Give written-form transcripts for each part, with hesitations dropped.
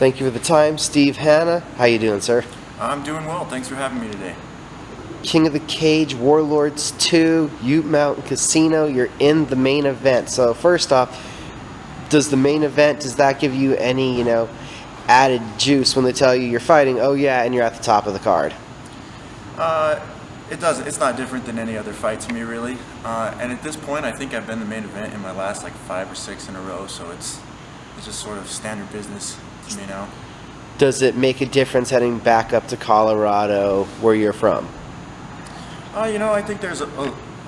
Thank you for the time, Steve Hanna. How you doing, sir? I'm doing well. Thanks for having me today. King of the Cage, Warlords 2, Ute Mountain Casino. You're in the main event. So first off, does the main event, does that give you any, added juice when they tell you you're fighting, oh yeah, and you're at the top of the card? It doesn't. It's not different than any other fight to me, really. And at this point, I think I've been the main event in my last 5 or 6 in a row. So it's just sort of standard business to me now. Does it make a difference heading back up to Colorado, where you're from? I think there's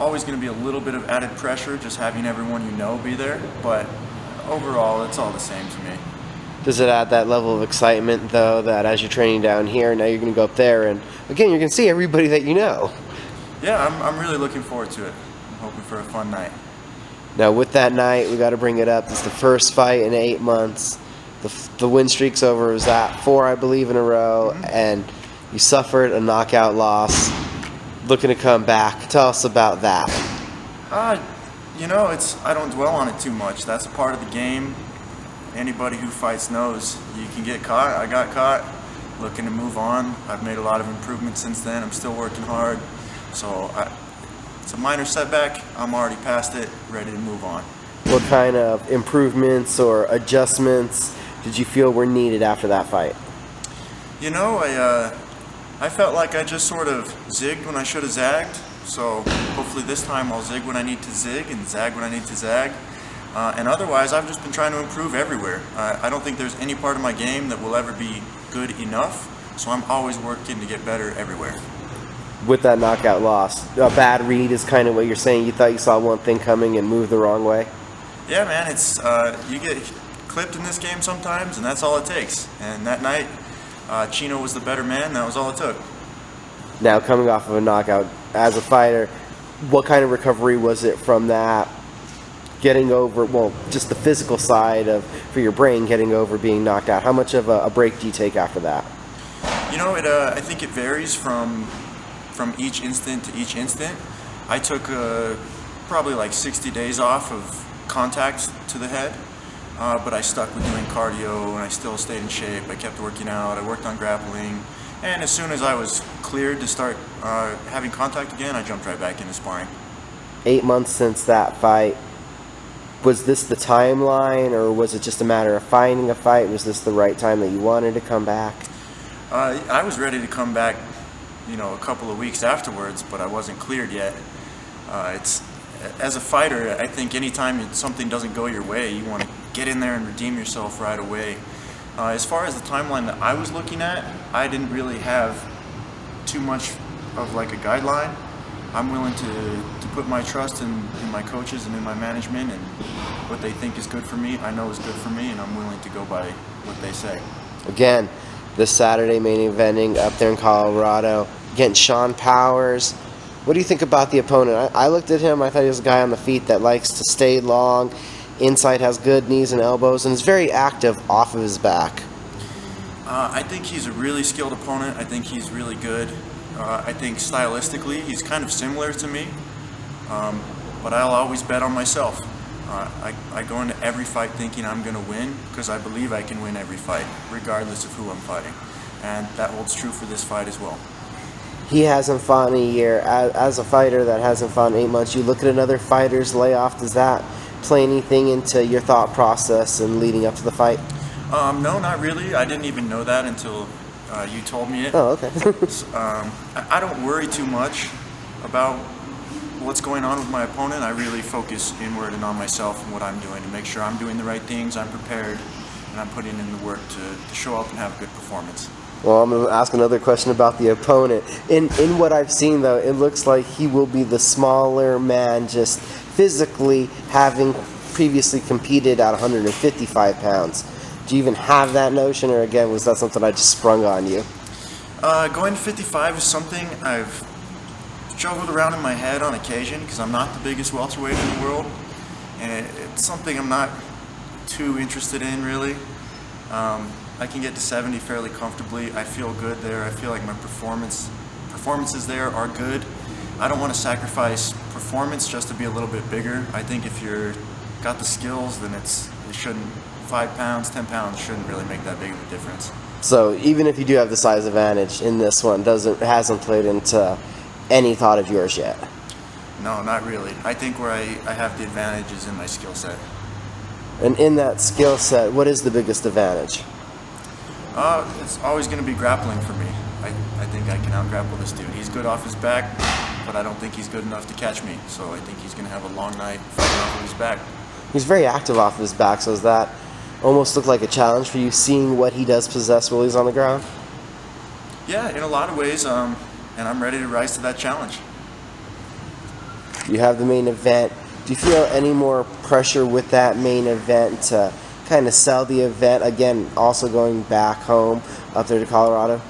always going to be a little bit of added pressure just having everyone be there. But overall, it's all the same to me. Does it add that level of excitement, though, that as you're training down here, now you're going to go up there, and again, you're going to see everybody that you know? Yeah, I'm really looking forward to it. I'm hoping for a fun night. Now, with that night, we got to bring it up. It's the first fight in 8 months. The win streak's over. It was at 4, I believe, in a row, and you suffered a knockout loss. Looking to come back. Tell us about that. I don't dwell on it too much. That's a part of the game. Anybody who fights knows you can get caught. I got caught. Looking to move on. I've made a lot of improvements since then. I'm still working hard. So it's a minor setback. I'm already past it, ready to move on. What kind of improvements or adjustments did you feel were needed after that fight? I felt like I just sort of zigged when I should have zagged. So hopefully this time I'll zig when I need to zig and zag when I need to zag. And otherwise, I've just been trying to improve everywhere. I don't think there's any part of my game that will ever be good enough, so I'm always working to get better everywhere. With that knockout loss, a bad read is kind of what you're saying. You thought you saw one thing coming and moved the wrong way? Yeah, man, it's you get clipped in this game sometimes, and that's all it takes. And that night, Chino was the better man. That was all it took. Now, coming off of a knockout, as a fighter, what kind of recovery was it from that? Getting over, just the physical side for your brain, getting over being knocked out. How much of a break do you take after that? I think it varies from each instant to each instant. I took probably 60 days off of contact to the head, but I stuck with doing cardio and I still stayed in shape. I kept working out. I worked on grappling, and as soon as I was cleared to start having contact again, I jumped right back into sparring. 8 months since that fight. Was this the timeline, or was it just a matter of finding a fight? Was this the right time that you wanted to come back? I was ready to come back, a couple of weeks afterwards, but I wasn't cleared yet. As a fighter, I think anytime something doesn't go your way, you want to get in there and redeem yourself right away. As far as the timeline that I was looking at, I didn't really have too much of a guideline. I'm willing to put my trust in my coaches and in my management, and what they think is good for me, I know is good for me, and I'm willing to go by what they say. Again, this Saturday main eventing up there in Colorado, against Sean Powers. What do you think about the opponent? I looked at him, I thought he was a guy on the feet that likes to stay long, inside has good knees and elbows, and is very active off of his back. I think he's a really skilled opponent. I think he's really good. I think stylistically he's kind of similar to me, but I'll always bet on myself. I go into every fight thinking I'm going to win because I believe I can win every fight, regardless of who I'm fighting. And that holds true for this fight as well. He hasn't fought in a year. As a fighter that hasn't fought in 8 months, you look at another fighter's layoff. Does that play anything into your thought process and leading up to the fight? No, not really. I didn't even know that until you told me it. Oh, okay. I don't worry too much about what's going on with my opponent. I really focus inward and on myself and what I'm doing to make sure I'm doing the right things, I'm prepared, and I'm putting in the work to show up and have a good performance. Well, I'm going to ask another question about the opponent. In what I've seen, though, it looks like he will be the smaller man, just physically having previously competed at 155 pounds. Do you even have that notion, or again, was that something I just sprung on you? Going to 55 is something I've juggled around in my head on occasion because I'm not the biggest welterweight in the world, and it's something I'm not too interested in, really. I can get to 70 fairly comfortably. I feel good there. I feel like my performances there are good. I don't want to sacrifice performance just to be a little bit bigger. I think if you're got the skills, then it shouldn't 5 pounds, 10 pounds shouldn't really make that big of a difference. So even if you do have the size advantage in this one, hasn't played into any thought of yours yet? No, not really. I think where I have the advantage is in my skill set. And in that skill set, what is the biggest advantage? It's always going to be grappling for me. I think I can out-grapple this dude. He's good off his back, but I don't think he's good enough to catch me. So I think he's going to have a long night fighting off of his back. He's very active off of his back, so does that almost look like a challenge for you, seeing what he does possess while he's on the ground? Yeah, in a lot of ways, and I'm ready to rise to that challenge. You have the main event. Do you feel any more pressure with that main event to kind of sell the event? Again, also going back home up there to Colorado?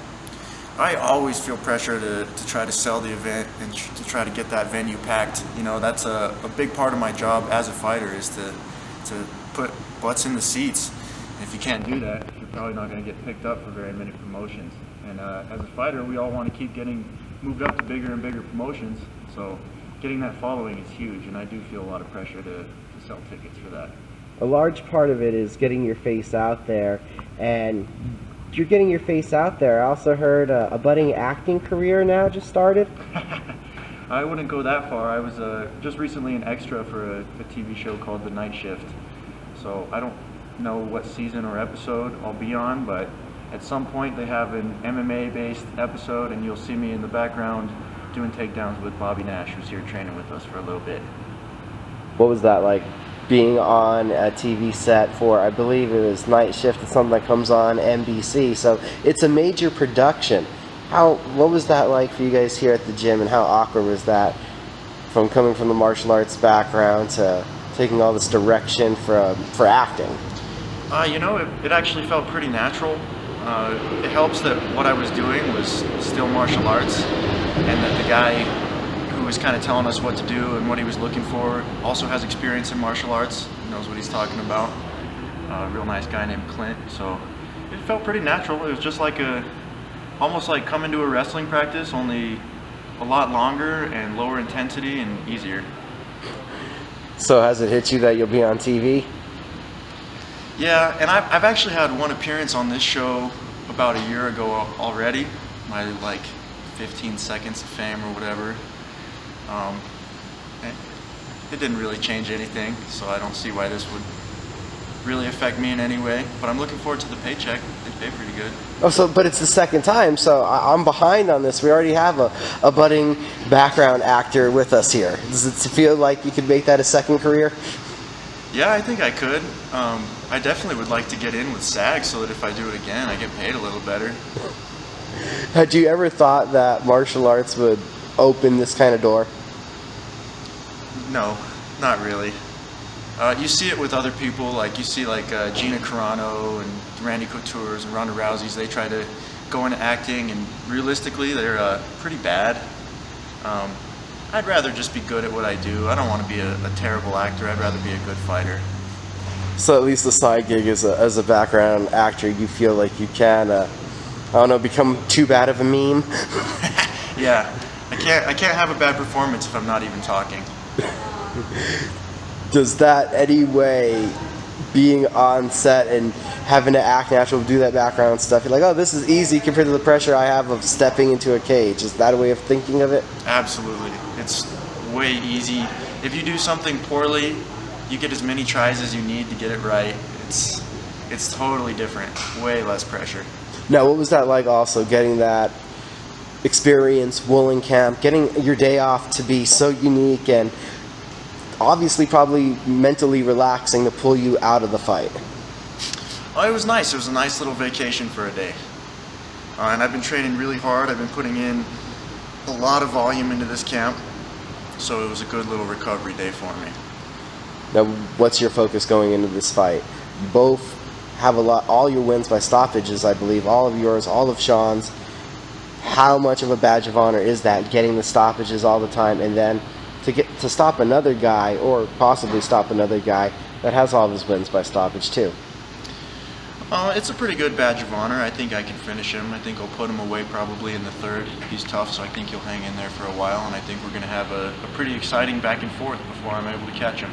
I always feel pressure to try to sell the event and to try to get that venue packed. You know, that's a big part of my job as a fighter, is to put butts in the seats. And if you can't do that, you're probably not going to get picked up for very many promotions. And as a fighter, we all want to keep getting moved up to bigger and bigger promotions. So getting that following is huge, and I do feel a lot of pressure to sell tickets for that. A large part of it is getting your face out there, and you're getting your face out there. I also heard a budding acting career now just started. I wouldn't go that far. I was just recently an extra for a TV show called The Night Shift. So I don't know what season or episode I'll be on, but at some point they have an MMA-based episode, and you'll see me in the background doing takedowns with Bobby Nash, who's here training with us for a little bit. What was that like, being on a TV set for, I believe it was Night Shift? It's something that comes on NBC, so it's a major production. What was that like for you guys here at the gym, and how awkward was that, from coming from the martial arts background to taking all this direction for acting? You know, it actually felt pretty natural. It helps that what I was doing was still martial arts, and that the guy who was kind of telling us what to do and what he was looking for also has experience in martial arts, knows what he's talking about. A real nice guy named Clint. So it felt pretty natural. It was just like almost like coming to a wrestling practice, only a lot longer and lower intensity and easier. So has it hit you that you'll be on TV? Yeah, and I've actually had one appearance on this show about a year ago already. My 15 seconds of fame or whatever. It didn't really change anything, so I don't see why this would really affect me in any way. But I'm looking forward to the paycheck. They pay pretty good. Oh, but it's the second time, so I'm behind on this. We already have a budding background actor with us here. Does it feel like you could make that a second career? Yeah, I think I could. I definitely would like to get in with SAG so that if I do it again, I get paid a little better. Had you ever thought that martial arts would open this kind of door? No, not really. You see it with other people, you see Gina Carano and Randy Couture's and Ronda Rousey's. They try to go into acting, and realistically, they're pretty bad. I'd rather just be good at what I do. I don't want to be a terrible actor. I'd rather be a good fighter. So at least the side gig as a background actor, you feel like you can, become too bad of a meme? Yeah, I can't have a bad performance if I'm not even talking. Does that anyway, being on set and having to act natural, do that background stuff, you're like, oh, this is easy compared to the pressure I have of stepping into a cage? Is that a way of thinking of it? Absolutely. It's way easy. If you do something poorly, you get as many tries as you need to get it right. It's totally different. Way less pressure. Now, what was that like also, getting that experience, Woolen Camp, getting your day off to be so unique and obviously probably mentally relaxing to pull you out of the fight? Oh, it was nice. It was a nice little vacation for a day. And I've been training really hard. I've been putting in a lot of volume into this camp. So it was a good little recovery day for me. Now, what's your focus going into this fight? You both have all your wins by stoppages, I believe, all of yours, all of Sean's. How much of a badge of honor is that, getting the stoppages all the time, and then to stop another guy, or possibly stop another guy that has all of his wins by stoppage too? It's a pretty good badge of honor. I think I can finish him. I think I'll put him away probably in the third. He's tough, so I think he'll hang in there for a while, and I think we're going to have a pretty exciting back and forth before I'm able to catch him.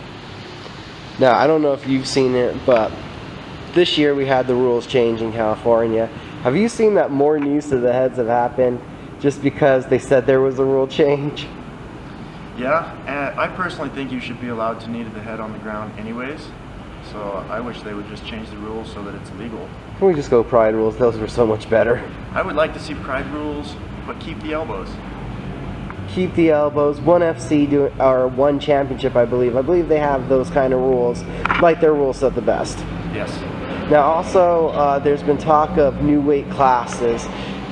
Now, I don't know if you've seen it, but this year we had the rules change in California. Have you seen that more knees to the heads have happened just because they said there was a rule change? Yeah, and I personally think you should be allowed to knee to the head on the ground anyways. So I wish they would just change the rules so that it's legal. Can we just go pride rules? Those were so much better. I would like to see pride rules, but keep the elbows. Keep the elbows. One FC or one championship, I believe. I believe they have those kind of rules, like their rules set the best. Yes. Now, also, there's been talk of new weight classes.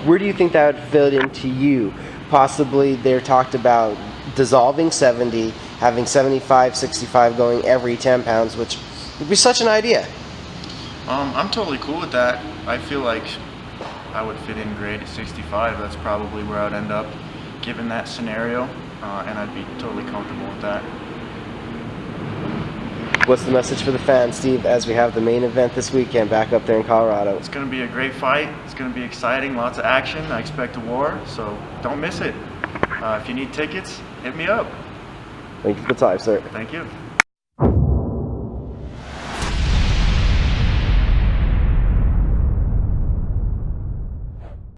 Where do you think that would fit into you? Possibly, they're talked about dissolving 70, having 75, 65 going every 10 pounds, which would be such an idea. I'm totally cool with that. I feel like I would fit in great at 65. That's probably where I'd end up, given that scenario, and I'd be totally comfortable with that. What's the message for the fans, Steve, as we have the main event this weekend back up there in Colorado? It's going to be a great fight. It's going to be exciting, lots of action. I expect a war, so don't miss it. If you need tickets, hit me up. Thank you for the time, sir. Thank you.